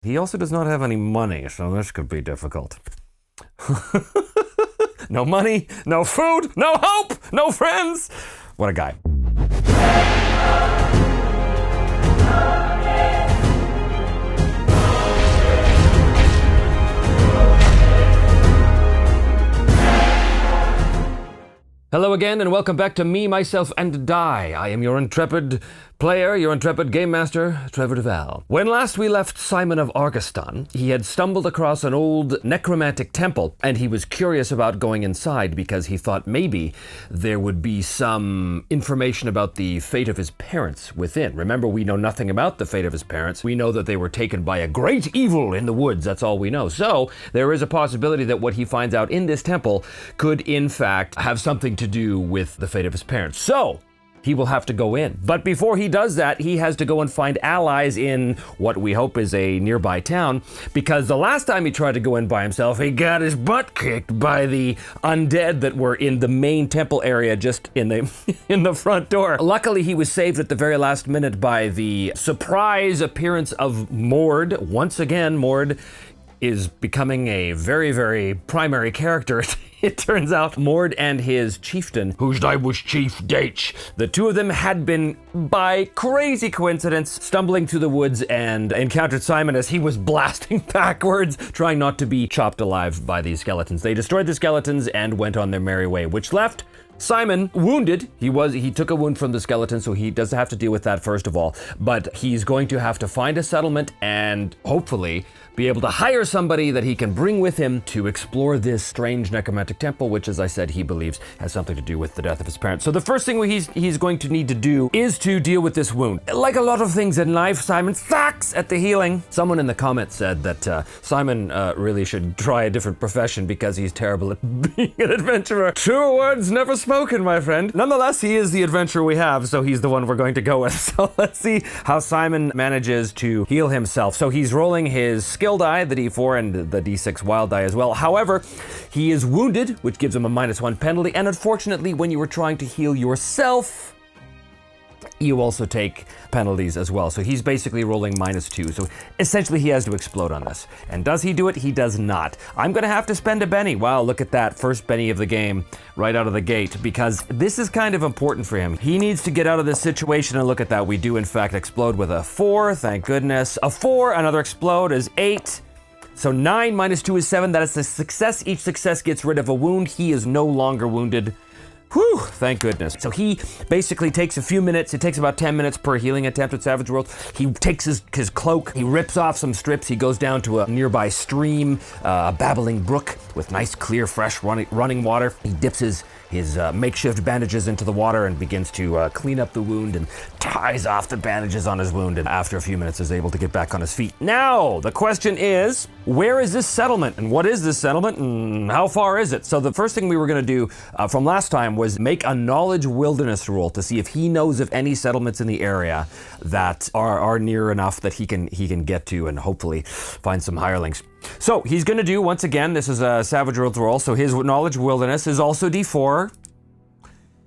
He also does not have any money, so this could be difficult. No money, no food, no hope, no friends. What a guy. Hello again, and welcome back to Me, Myself, and Die. I am your intrepid player, your intrepid game master, Trevor Devall. When last we left Simon of Argoston, he had stumbled across an old necromantic temple, and he was curious about going inside because he thought maybe there would be some information about the fate of his parents within. Remember, we know nothing about the fate of his parents. We know that they were taken by a great evil in the woods. That's all we know. So there is a possibility that what he finds out in this temple could, in fact, have something to do with the fate of his parents. So he will have to go in. But before he does that, he has to go and find allies in what we hope is a nearby town, because the last time he tried to go in by himself, he got his butt kicked by the undead that were in the main temple area just in the front door. Luckily, he was saved at the very last minute by the surprise appearance of Mord. Once again, Mord is becoming a very, very primary character. It turns out Mord and his chieftain, whose name was Chief Daitch, the two of them had been, by crazy coincidence, stumbling through the woods and encountered Simon as he was blasting backwards, trying not to be chopped alive by these skeletons. They destroyed the skeletons and went on their merry way, which left Simon wounded. He took a wound from the skeleton, so he does have to deal with that first of all, but he's going to have to find a settlement and hopefully be able to hire somebody that he can bring with him to explore this strange necromantic temple, which, as I said, he believes has something to do with the death of his parents. So the first thing he's going to need to do is to deal with this wound. Like a lot of things in life, Simon sucks at the healing. Someone in the comments said that Simon really should try a different profession because he's terrible at being an adventurer. True words never spoken, my friend. Nonetheless, he is the adventurer we have, so he's the one we're going to go with. So let's see how Simon manages to heal himself. So he's rolling his skill die, the D4, and the D6 wild die as well. However, he is wounded, which gives him a -1 penalty, and unfortunately, when you were trying to heal yourself, you also take penalties as well. So he's basically rolling -2. So essentially he has to explode on this. And does he do it? He does not. I'm gonna have to spend a Benny. Wow, look at that. First Benny of the game right out of the gate, because this is kind of important for him. He needs to get out of this situation, and look at that. We do in fact explode with a 4, thank goodness. A 4, another explode is 8. So 9 -2 is 7. That is a success. Each success gets rid of a wound. He is no longer wounded. Whew, thank goodness. So he basically takes a few minutes. It takes about 10 minutes per healing attempt at Savage World. He takes his cloak, he rips off some strips, he goes down to a nearby stream, a babbling brook with nice, clear, fresh running water. He dips his makeshift bandages into the water and begins to clean up the wound and ties off the bandages on his wound, and after a few minutes is able to get back on his feet. Now, the question is, where is this settlement, and what is this settlement, and how far is it? So the first thing we were going to do from last time was make a knowledge wilderness roll to see if he knows of any settlements in the area that are near enough that he can get to and hopefully find some hirelings. So he's going to do, once again, this is a Savage World roll, so his knowledge wilderness is also D4.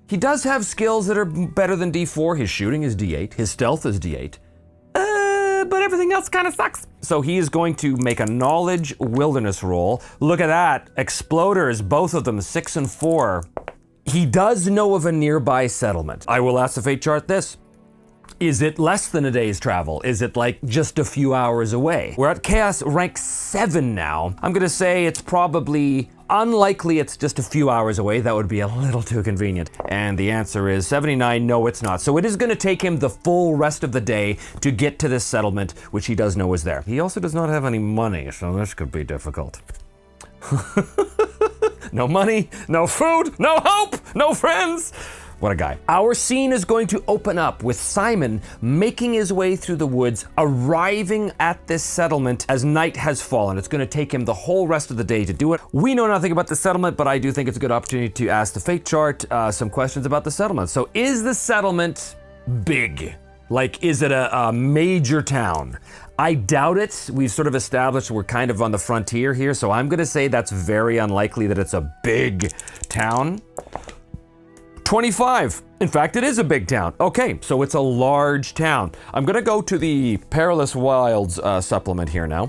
He does have skills that are better than D4. His shooting is D8. His stealth is D8. But everything else kind of sucks. So he is going to make a knowledge wilderness roll. Look at that. Exploders, both of them, 6 and 4. He does know of a nearby settlement. I will ask the fate chart this. Is it less than a day's travel? Is it like just a few hours away? We're at Chaos rank 7 now. I'm gonna say it's probably unlikely it's just a few hours away. That would be a little too convenient. And the answer is 79, no it's not. So it is gonna take him the full rest of the day to get to this settlement, which he does know is there. He also does not have any money, so this could be difficult. No money, no food, no hope, no friends. What a guy. Our scene is going to open up with Simon making his way through the woods, arriving at this settlement as night has fallen. It's going to take him the whole rest of the day to do it. We know nothing about the settlement, but I do think it's a good opportunity to ask the fate chart some questions about the settlement. So is the settlement big? Like, is it a major town? I doubt it. We've sort of established we're kind of on the frontier here, so I'm going to say that's very unlikely that it's a big town. 25. In fact, it is a big town. Okay, so it's a large town. I'm gonna go to the Perilous Wilds supplement here now,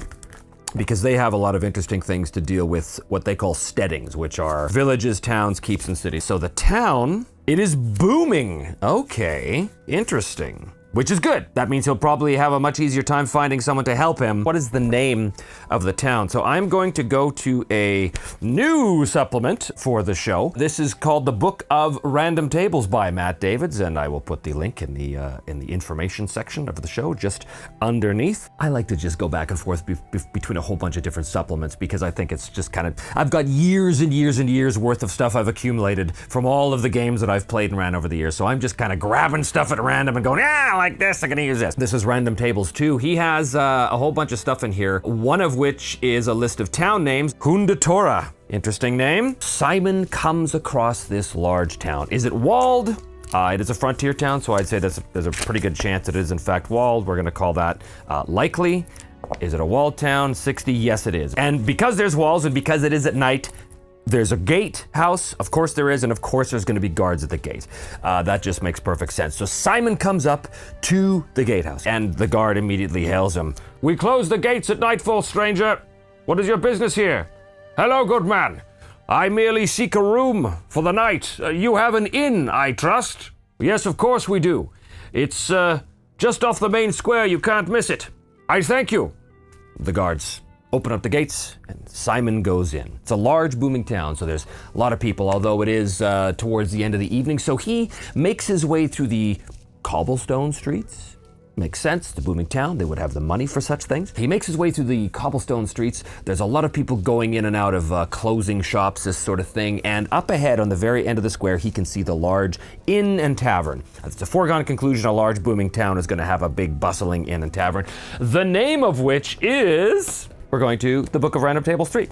because they have a lot of interesting things to deal with what they call steadings, which are villages, towns, keeps, and cities. So the town, it is booming. Okay, interesting. Which is good. That means he'll probably have a much easier time finding someone to help him. What is the name of the town? So I'm going to go to a new supplement for the show. This is called The Book of Random Tables by Matt Davids, and I will put the link in the information section of the show just underneath. I like to just go back and forth between a whole bunch of different supplements because I think it's just kind of, I've got years and years and years worth of stuff I've accumulated from all of the games that I've played and ran over the years. So I'm just kind of grabbing stuff at random and going, like this, I'm gonna use this. This is Random Tables 2. He has a whole bunch of stuff in here, one of which is a list of town names. Hundatora, interesting name. Simon comes across this large town. Is it walled? It is a frontier town, so I'd say there's a pretty good chance it is in fact walled. We're gonna call that likely. Is it a walled town? 60, yes it is. And because there's walls and because it is at night, there's a gatehouse, of course there is, and of course there's going to be guards at the gate. That just makes perfect sense. So Simon comes up to the gatehouse, and the guard immediately hails him. "We close the gates at nightfall, stranger. What is your business here?" "Hello, good man. I merely seek a room for the night. You have an inn, I trust?" "Yes, of course we do. It's just off the main square. You can't miss it." "I thank you." The guards open up the gates, and Simon goes in. It's a large, booming town, so there's a lot of people, although it is towards the end of the evening. So he makes his way through the cobblestone streets. Makes sense, it's a booming town, they would have the money for such things. He makes his way through the cobblestone streets. There's a lot of people going in and out of closing shops, this sort of thing. And up ahead on the very end of the square, he can see the large inn and tavern. It's a foregone conclusion a large, booming town is gonna have a big, bustling inn and tavern. The name of which is... We're going to the Book of Random Tables 3,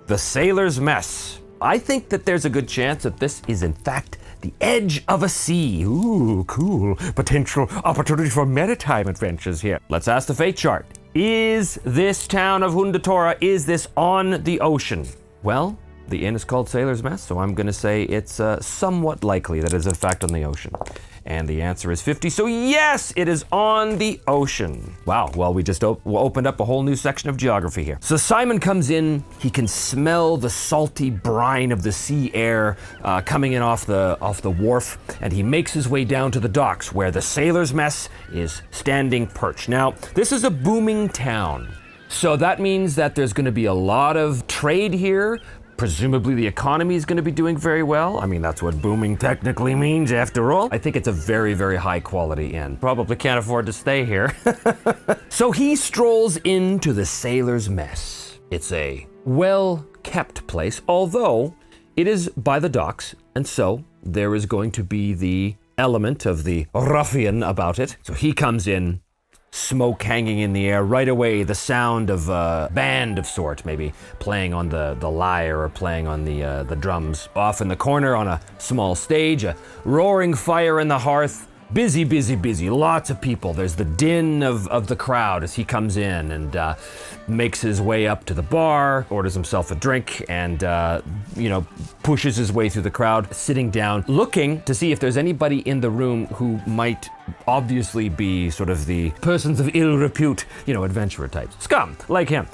The Sailor's Mess. I think that there's a good chance that this is in fact the edge of a sea. Ooh, cool. Potential opportunity for maritime adventures here. Let's ask the fate chart. Is this town of Hundatora, is this on the ocean? Well, the inn is called Sailor's Mess, so I'm gonna say it's somewhat likely that it is in fact on the ocean. And the answer is 50, so yes, it is on the ocean. Wow, well, we just opened up a whole new section of geography here. So Simon comes in, he can smell the salty brine of the sea air coming in off the wharf, and he makes his way down to the docks where the Sailor's Mess is standing perched. Now, this is a booming town, so that means that there's gonna be a lot of trade here. Presumably the economy is going to be doing very well. I mean, that's what booming technically means after all. I think it's a very, very high quality inn. Probably can't afford to stay here. So he strolls into the Sailor's Mess. It's a well-kept place, although it is by the docks, and so there is going to be the element of the ruffian about it. So he comes in, smoke hanging in the air, right away the sound of a band of sort, maybe playing on the lyre or playing on the drums. Off in the corner on a small stage, a roaring fire in the hearth. Busy, busy, busy, lots of people. There's the din of the crowd as he comes in and makes his way up to the bar, orders himself a drink, and pushes his way through the crowd, sitting down, looking to see if there's anybody in the room who might obviously be sort of the persons of ill repute, adventurer types. Scum, like him.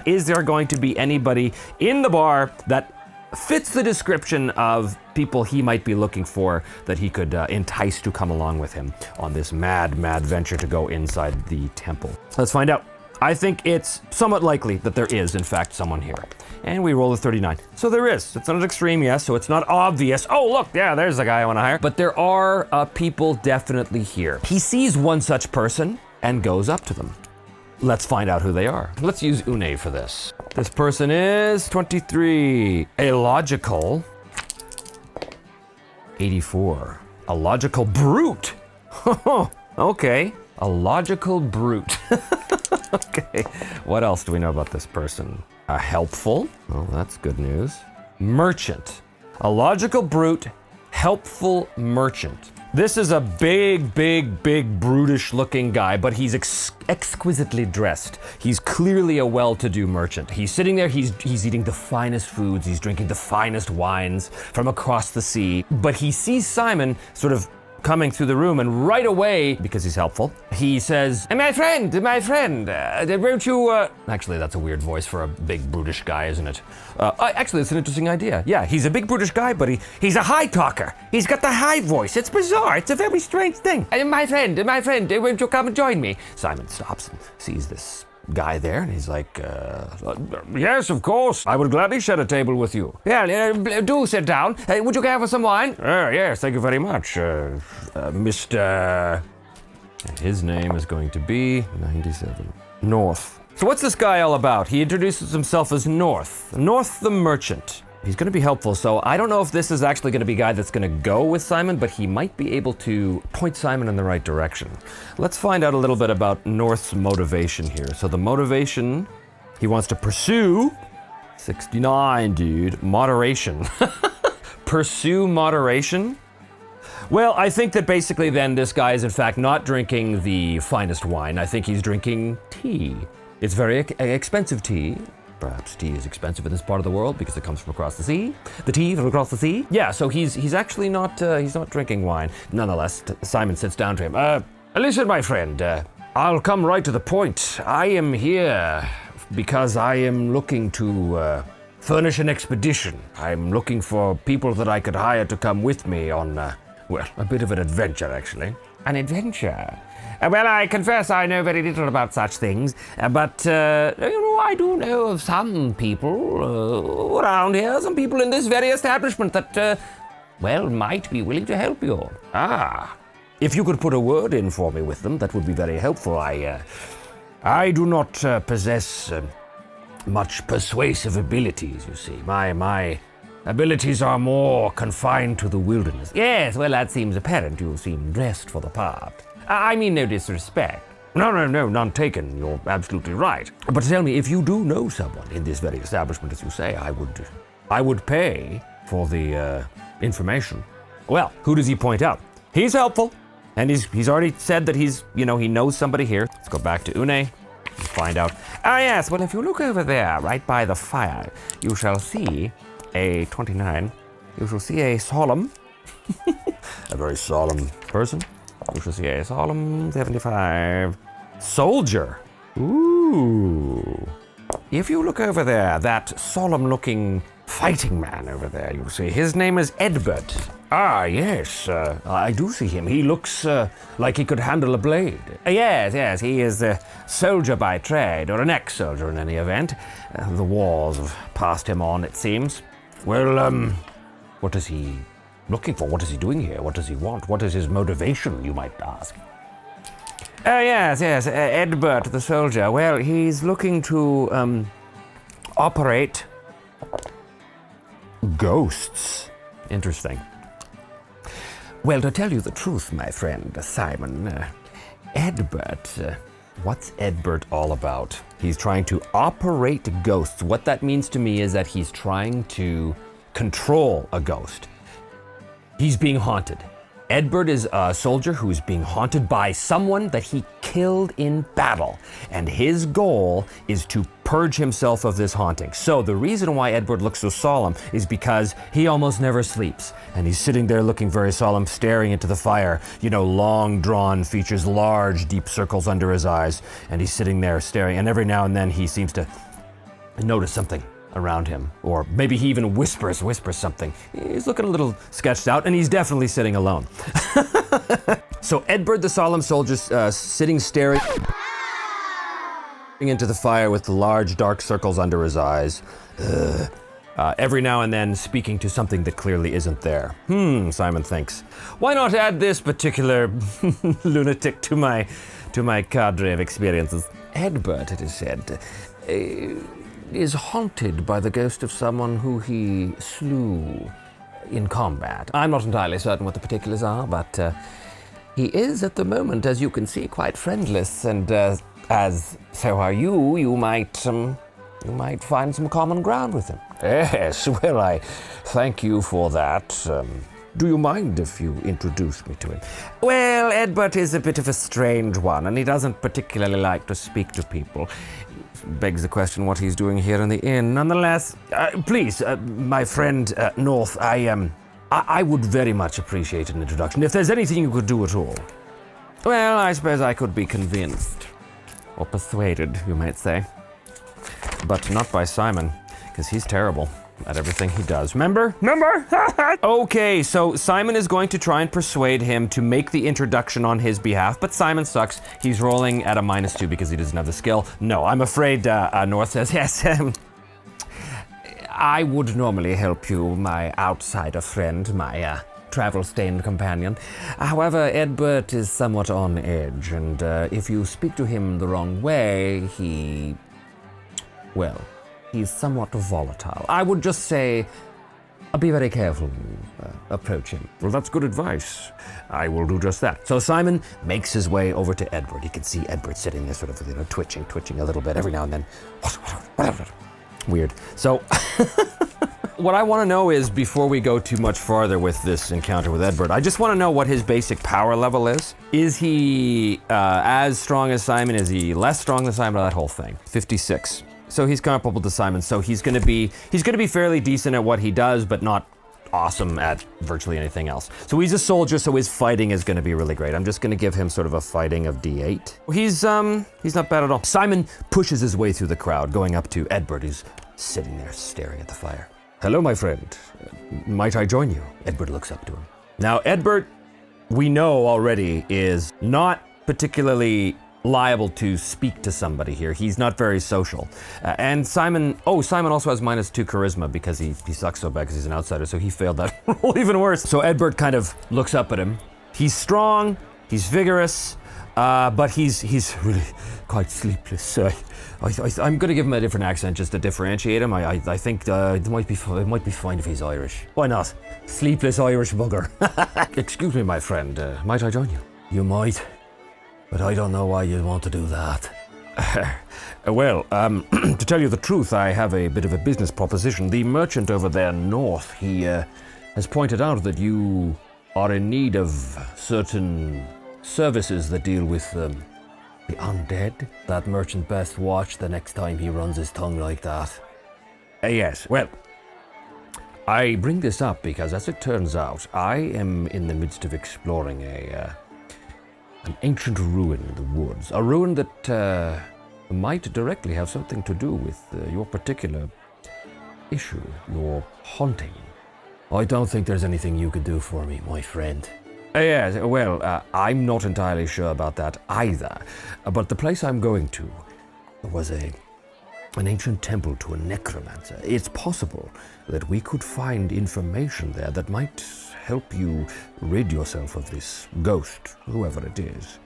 Is there going to be anybody in the bar that fits the description of people he might be looking for that he could entice to come along with him on this mad, mad venture to go inside the temple? Let's find out. I think it's somewhat likely that there is, in fact, someone here. And we roll a 39. So there is. It's not an extreme, yes, so it's not obvious. Oh, look, yeah, there's the guy I want to hire. But there are people definitely here. He sees one such person and goes up to them. Let's find out who they are. Let's use Une for this. This person is 23. A logical 84. A logical brute. Okay. A logical brute. Okay. What else do we know about this person? A helpful. Oh, that's good news. Merchant. A logical brute, helpful merchant. This is a big, brutish-looking guy, but he's exquisitely dressed. He's clearly a well-to-do merchant. He's sitting there, he's eating the finest foods, he's drinking the finest wines from across the sea, but he sees Simon sort of coming through the room, and right away, because he's helpful, he says, my friend, won't you, Actually, that's a weird voice for a big, brutish guy, isn't it? Actually, it's an interesting idea. Yeah, he's a big, brutish guy, but he's a high talker. He's got the high voice. It's bizarre. It's a very strange thing. My friend, won't you come and join me? Simon stops and sees this guy there, and he's like, yes, of course. I would gladly share a table with you. Yeah, do sit down. Would you care for some wine? Yes, thank you very much, Mr. His name is going to be 97. North. So what's this guy all about? He introduces himself as North the merchant. He's going to be helpful, so I don't know if this is actually going to be a guy that's going to go with Simon, but he might be able to point Simon in the right direction. Let's find out a little bit about North's motivation here. So the motivation, he wants to pursue, 69, dude, moderation. Pursue moderation? Well, I think that basically then this guy is in fact not drinking the finest wine. I think he's drinking tea. It's very expensive tea. Perhaps tea is expensive in this part of the world because it comes from across the sea. The tea from across the sea? Yeah, so he's actually not drinking wine. Nonetheless, Simon sits down to him. Listen, my friend, I'll come right to the point. I am here because I am looking to furnish an expedition. I'm looking for people that I could hire to come with me on, a bit of an adventure, actually. An adventure? Well, I confess I know very little about such things, but, I do know of some people around here, some people in this very establishment that, might be willing to help you. If you could put a word in for me with them, that would be very helpful. I do not possess much persuasive abilities, you see. My abilities are more confined to the wilderness. Yes, well, that seems apparent. You seem dressed for the part. I mean no disrespect. No, none taken. You're absolutely right. But tell me, if you do know someone in this very establishment, as you say, I would pay for the information. Well, who does he point out? He's helpful, and he's already said that he knows somebody here. Let's go back to Une and find out. Yes, well, if you look over there, right by the fire, you shall see a 29. You shall see a solemn, a very solemn person. You shall see a solemn 75 soldier. Ooh. If you look over there, that solemn-looking fighting man over there, you'll see his name is EDBERT. Yes, I do see him. He looks like he could handle a blade. Yes, he is a soldier by trade, or an ex-soldier in any event. The wars have passed him on, it seems. Well, what is he looking for? What is he doing here? What does he want? What is his motivation, you might ask? Yes, EDBERT, the soldier. Well, he's looking to operate ghosts. Interesting. Well, to tell you the truth, my friend Simon, EDBERT, what's EDBERT all about? He's trying to operate ghosts. What that means to me is that he's trying to control a ghost. He's being haunted. EDBERT is a soldier who's being haunted by someone that he killed in battle, and his goal is to purge himself of this haunting. So the reason why EDBERT looks so solemn is because he almost never sleeps, and he's sitting there looking very solemn, staring into the fire, long drawn features, large deep circles under his eyes, and he's sitting there staring, and every now and then he seems to notice something around him, or maybe he even whispers something. He's looking a little sketched out, and he's definitely sitting alone. So EDBERT, the solemn soldier, sitting staring into the fire with the large dark circles under his eyes, every now and then speaking to something that clearly isn't there. Simon thinks, why not add this particular lunatic to my cadre of experiences? EDBERT, it is said, is haunted by the ghost of someone who he slew in combat. I'm not entirely certain what the particulars are, but he is at the moment, as you can see, quite friendless, and as so are you, you might find some common ground with him. Yes, well, I thank you for that. Do you mind if you introduce me to him? Well, Edbert is a bit of a strange one, and he doesn't particularly like to speak to people. Begs the question what he's doing here in the inn. Nonetheless, please, my friend North, I would very much appreciate an introduction, if there's anything you could do at all. Well, I suppose I could be convinced. Or persuaded, you might say. But not by Simon, because he's terrible at everything he does. Remember? Okay, so Simon is going to try and persuade him to make the introduction on his behalf, but Simon sucks. He's rolling at a -2 because he doesn't have the skill. No, I'm afraid North says, yes, I would normally help you, my outsider friend, my travel-stained companion. However, Edbert is somewhat on edge, and if you speak to him the wrong way, he's somewhat volatile. I would just say, be very careful when you approach him. Well, that's good advice. I will do just that. So Simon makes his way over to Edbert. You can see Edbert sitting there sort of, twitching a little bit every now and then. Weird. So, what I want to know is, before we go too much farther with this encounter with Edbert, I just want to know what his basic power level is. Is he as strong as Simon? Is he less strong than Simon? That whole thing. 56. So he's comparable to Simon. So he's going to be fairly decent at what he does, but not awesome at virtually anything else. So he's a soldier, so his fighting is going to be really great. I'm just going to give him sort of a fighting of D8. He's not bad at all. Simon pushes his way through the crowd, going up to Edbert, who's sitting there staring at the fire. Hello, my friend. Might I join you? Edbert looks up to him. Now, Edbert, we know already, is not particularly liable to speak to somebody here. He's not very social. And Simon also has -2 charisma because he sucks so bad because he's an outsider, so he failed that role even worse. So Edbert kind of looks up at him. He's strong, he's vigorous, but he's really quite sleepless. I'm going to give him a different accent just to differentiate him. I think it might be fine if he's Irish. Why not? Sleepless Irish bugger. Excuse me, my friend. Might I join you? You might. But I don't know why you'd want to do that. Well, to tell you the truth, I have a bit of a business proposition. The merchant over there north, he has pointed out that you are in need of certain services that deal with the undead. That merchant best watch the next time he runs his tongue like that. Yes, well, I bring this up because, as it turns out, I am in the midst of exploring an ancient ruin in the woods. A ruin that might directly have something to do with your particular issue, your haunting. I don't think there's anything you could do for me, my friend. Yes, well, I'm not entirely sure about that either. But the place I'm going to was an ancient temple to a necromancer. It's possible that we could find information there that might help you rid yourself of this ghost, whoever it is.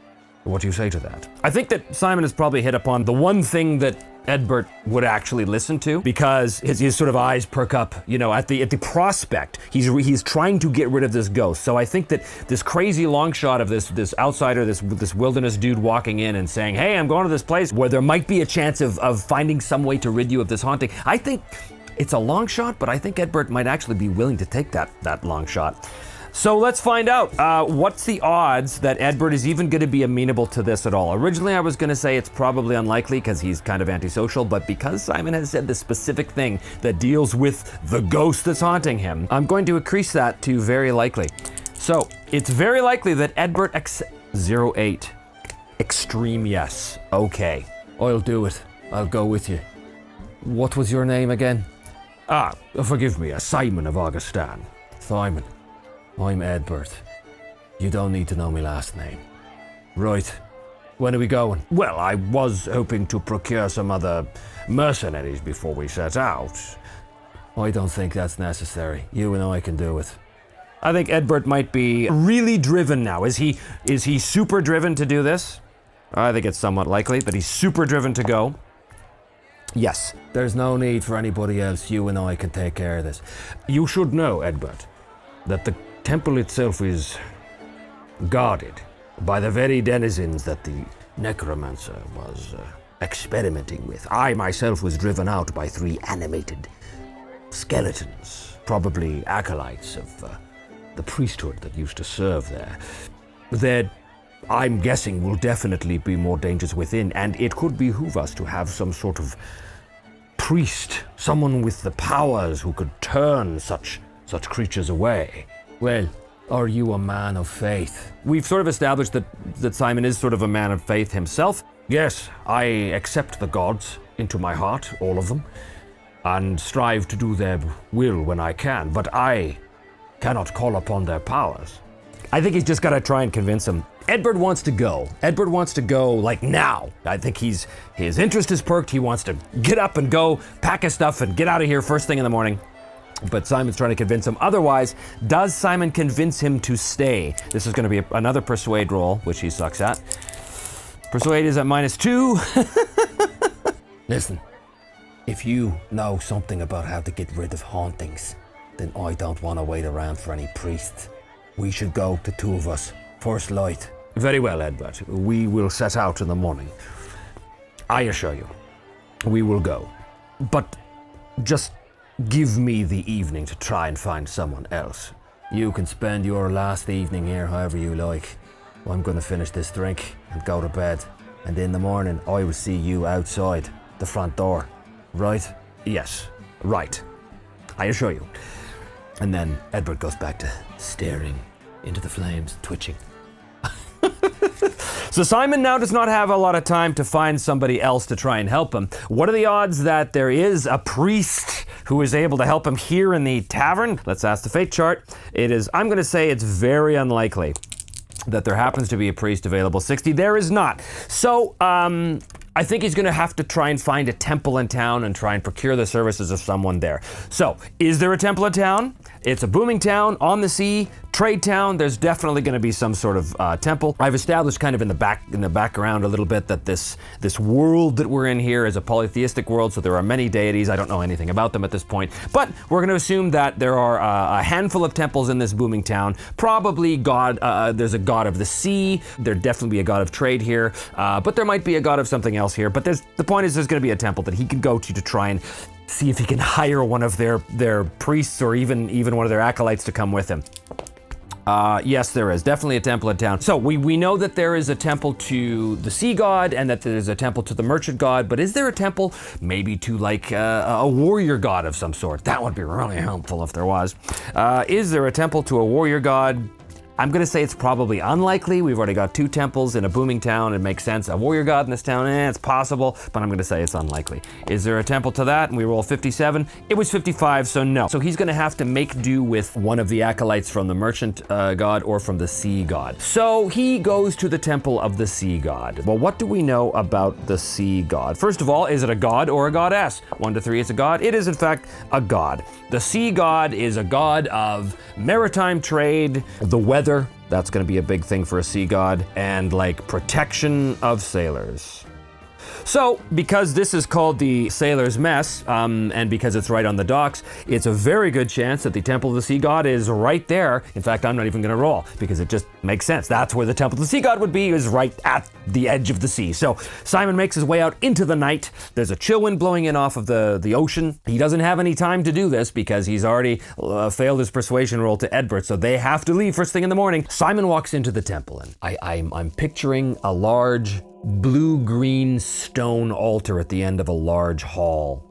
What do you say to that? I think that Simon has probably hit upon the one thing that Edbert would actually listen to, because his sort of eyes perk up, at the prospect. He's trying to get rid of this ghost. So I think that this crazy long shot of this outsider, this wilderness dude walking in and saying, hey, I'm going to this place where there might be a chance of finding some way to rid you of this haunting. I think it's a long shot, but I think Edbert might actually be willing to take that long shot. So let's find out. What's the odds that Edbert is even going to be amenable to this at all? Originally, I was going to say it's probably unlikely because he's kind of antisocial, but because Simon has said this specific thing that deals with the ghost that's haunting him, I'm going to increase that to very likely. So it's very likely that Edbert 08. Extreme yes. Okay. I'll do it. I'll go with you. What was your name again? Forgive me, Simon of Argoston. Simon. I'm Edbert. You don't need to know my last name. Right. When are we going? Well, I was hoping to procure some other mercenaries before we set out. I don't think that's necessary. You and I can do it. I think Edbert might be really driven now. Is he super driven to do this? I think it's somewhat likely, but he's super driven to go. Yes. There's no need for anybody else. You and I can take care of this. You should know, Edbert, that the temple itself is guarded by the very denizens that the necromancer was experimenting with. I myself was driven out by 3 animated skeletons, probably acolytes of the priesthood that used to serve there. There, I'm guessing, will definitely be more dangers within, and it could behoove us to have some sort of priest, someone with the powers who could turn such creatures away. Well, are you a man of faith? We've sort of established that Simon is sort of a man of faith himself. Yes, I accept the gods into my heart, all of them, and strive to do their will when I can, but I cannot call upon their powers. I think he's just got to try and convince him. EDBERT wants to go. EDBERT wants to go, like, now. I think his interest is perked. He wants to get up and go, pack his stuff, and get out of here first thing in the morning. But Simon's trying to convince him. Otherwise, does Simon convince him to stay? This is going to be another persuade roll, which he sucks at. Persuade is at -2. Listen, if you know something about how to get rid of hauntings, then I don't want to wait around for any priests. We should go, the two of us, first light. Very well, EDBERT. We will set out in the morning. I assure you, we will go. But just give me the evening to try and find someone else. You can spend your last evening here however you like. I'm going to finish this drink and go to bed. And in the morning, I will see you outside the front door. Right? Yes, right. I assure you. And then EDBERT goes back to staring into the flames, twitching. So Simon now does not have a lot of time to find somebody else to try and help him. What are the odds that there is a priest who is able to help him here in the tavern? Let's ask the fate chart. I'm going to say it's very unlikely that there happens to be a priest available. 60, there is not. So, I think he's going to have to try and find a temple in town and try and procure the services of someone there. So, is there a temple in town? It's a booming town on the sea, trade town. There's definitely going to be some sort of temple. I've established kind of in the background a little bit that this world that we're in here is a polytheistic world, so there are many deities. I don't know anything about them at this point, but we're going to assume that there are a handful of temples in this booming town. Probably there's a god of the sea. There'd definitely be a god of trade here, but there might be a god of something else here. But the point is, there's going to be a temple that he can go to try and see if he can hire one of their priests or even one of their acolytes to come with him. Yes, there is definitely a temple in town. So we know that there is a temple to the sea god and that there's a temple to the merchant god, but is there a temple maybe to like a warrior god of some sort? That would be really helpful if there was. Is there a temple to a warrior god? I'm going to say it's probably unlikely. We've already got 2 temples in a booming town. It makes sense. A warrior god in this town, it's possible, but I'm going to say it's unlikely. Is there a temple to that? And we roll 57. It was 55, so no. So he's going to have to make do with one of the acolytes from the merchant god or from the sea god. So he goes to the temple of the sea god. Well, what do we know about the sea god? First of all, is it a god or a goddess? 1 to 3, it's a god. It is, in fact, a god. The sea god is a god of maritime trade, the weather. That's going to be a big thing for a sea god, and like protection of sailors. So, because this is called the Sailor's Mess, and because it's right on the docks, it's a very good chance that the Temple of the Sea God is right there. In fact, I'm not even going to roll, because it just makes sense. That's where the Temple of the Sea God would be, is right at the edge of the sea. So, Simon makes his way out into the night. There's a chill wind blowing in off of the ocean. He doesn't have any time to do this, because he's already failed his persuasion roll to EDBERT, so they have to leave first thing in the morning. Simon walks into the temple, and I'm picturing a large blue-green stone altar at the end of a large hall.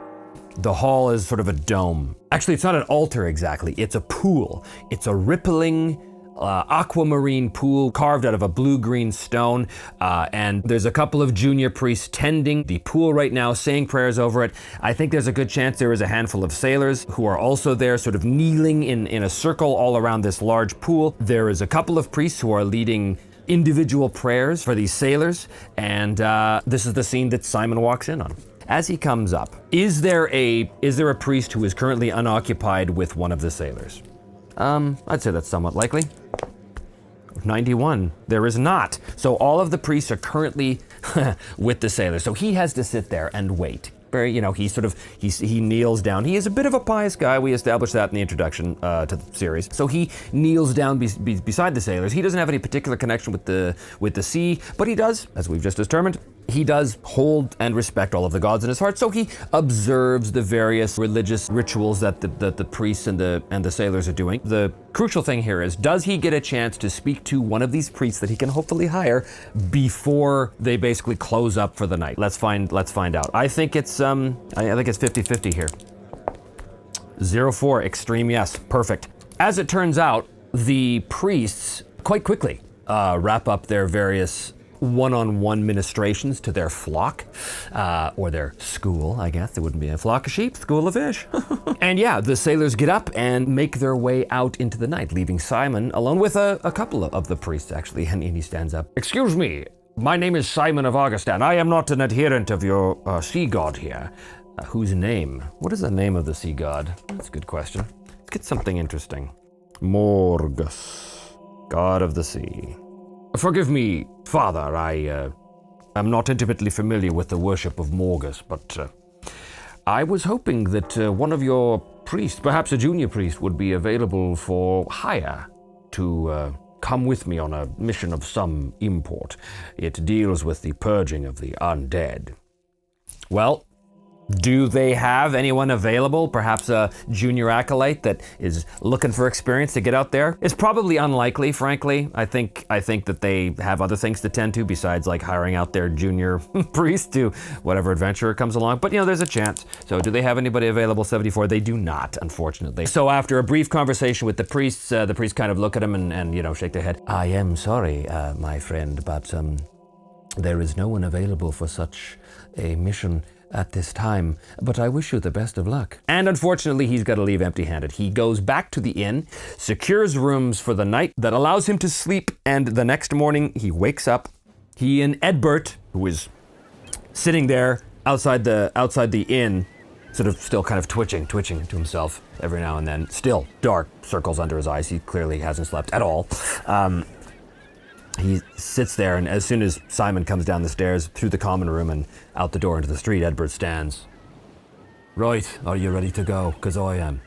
The hall is sort of a dome. Actually, it's not an altar exactly, it's a pool. It's a rippling aquamarine pool carved out of a blue-green stone, and there's a couple of junior priests tending the pool right now, saying prayers over it. I think there's a good chance there is a handful of sailors who are also there, sort of kneeling in a circle all around this large pool. There is a couple of priests who are leading individual prayers for these sailors, and this is the scene that Simon walks in on. As he comes up, is there a priest who is currently unoccupied with one of the sailors? I'd say that's somewhat likely. 91, there is not. So all of the priests are currently with the sailors. So he has to sit there and wait. He kneels down. He is a bit of a pious guy. We established that in the introduction to the series. So he kneels down beside the sailors. He doesn't have any particular connection with the sea, but he does, as we've just determined, he does hold and respect all of the gods in his heart, so he observes the various religious rituals that the priests and the sailors are doing. The crucial thing here is, does he get a chance to speak to one of these priests that he can hopefully hire before they basically close up for the night? Let's find out. I think it's 50-50 here. 04, extreme yes, perfect. As it turns out, the priests quite quickly wrap up their various one-on-one ministrations to their flock, or their school, I guess. It wouldn't be a flock of sheep, school of fish. And yeah, the sailors get up and make their way out into the night, leaving Simon alone with a couple of the priests, actually, and he stands up. Excuse me, my name is Simon of Argoston. I am not an adherent of your sea god here. Whose name? What is the name of the sea god? That's a good question. Let's get something interesting. Morgus, god of the sea. Forgive me, Father, I am not intimately familiar with the worship of Morgus, but I was hoping that one of your priests, perhaps a junior priest, would be available for hire to come with me on a mission of some import. It deals with the purging of the undead. Well, do they have anyone available? Perhaps a junior acolyte that is looking for experience to get out there? It's probably unlikely, frankly. I think that they have other things to tend to besides like hiring out their junior priest to whatever adventurer comes along. But there's a chance. So do they have anybody available? 74? They do not, unfortunately. So after a brief conversation with the priests kind of look at him and shake their head. I am sorry, my friend, but there is no one available for such a mission at this time, but I wish you the best of luck. And unfortunately, he's got to leave empty-handed. He goes back to the inn, secures rooms for the night that allows him to sleep, and the next morning he wakes up. He and EDBERT, who is sitting there outside the inn, sort of still kind of twitching to himself every now and then. Still dark circles under his eyes. He clearly hasn't slept at all. He sits there, and as soon as Simon comes down the stairs through the common room and out the door into the street, EDBERT stands. Right, are you ready to go? 'Cause I am.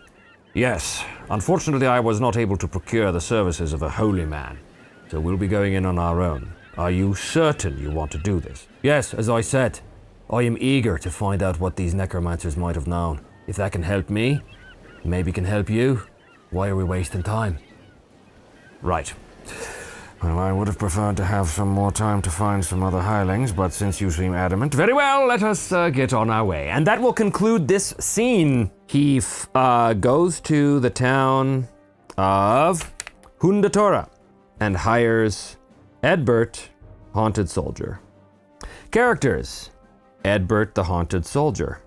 Yes. Unfortunately, I was not able to procure the services of a holy man, so we'll be going in on our own. Are you certain you want to do this? Yes, as I said, I am eager to find out what these necromancers might have known. If that can help me, maybe can help you. Why are we wasting time? Right. Well, I would have preferred to have some more time to find some other hirelings, but since you seem adamant, very well, let us get on our way. And that will conclude this scene. He goes to the town of Hundatora and hires EDBERT, Haunted Soldier. Characters: EDBERT, the Haunted Soldier.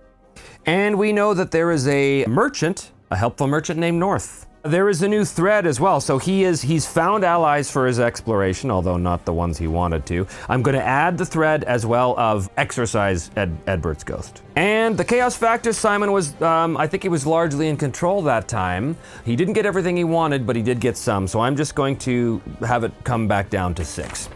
And we know that there is a merchant, a helpful merchant named North. There is a new thread as well, so he's found allies for his exploration, although not the ones he wanted to. I'm going to add the thread as well of exorcise EDBERT's ghost. And the chaos factor, Simon was, I think he was largely in control that time. He didn't get everything he wanted, but he did get some, so I'm just going to have it come back down to 6.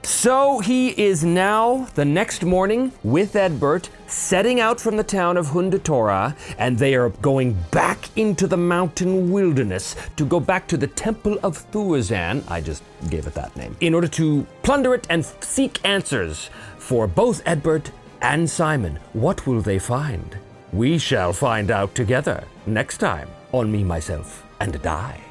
So he is now, the next morning, with EDBERT, setting out from the town of Hundatora, and they are going back into the mountain wilderness to go back to the Temple of Thuazan, I just gave it that name, in order to plunder it and seek answers for both EDBERT and Simon. What will they find? We shall find out together next time on Me, Myself, and Die.